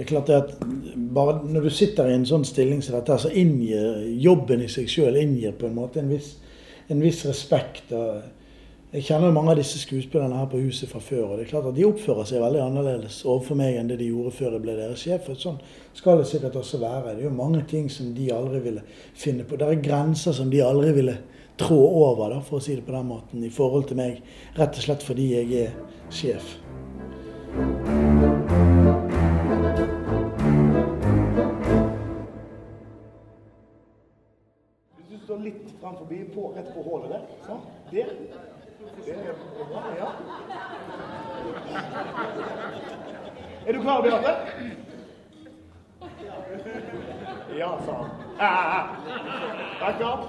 klart at bare når du sitter i en sånn stilling som dette, så inngir jobben i seg selv, inngir på en måte en viss respekt. Jeg kjenner mange av disse skuespillerne her på huset fra før, og det er klart at de oppfører seg veldig annerledes overfor meg enn det de gjorde før jeg ble deres sjef. For sånn skal det sikkert også være. Det er jo mange ting som de aldri ville finne på. Det er grenser som de aldri ville trå over, da, for å si det på den måten, i forhold til meg, rett og slett fordi jeg er sjef. Hvis du står litt frem forbi, rett på hålet der, sånn, der. Det er bra, ja. Er du klar, Beate? Ja, sa han. Takk opp.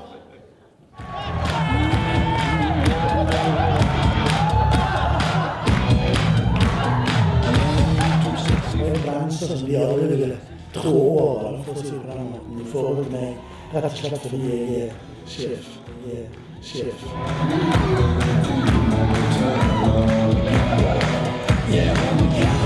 Grenser som de aldri ville trå over, for å si det på den måten, i forhold til meg, rett og slett fordi jeg er sjef. Yeah.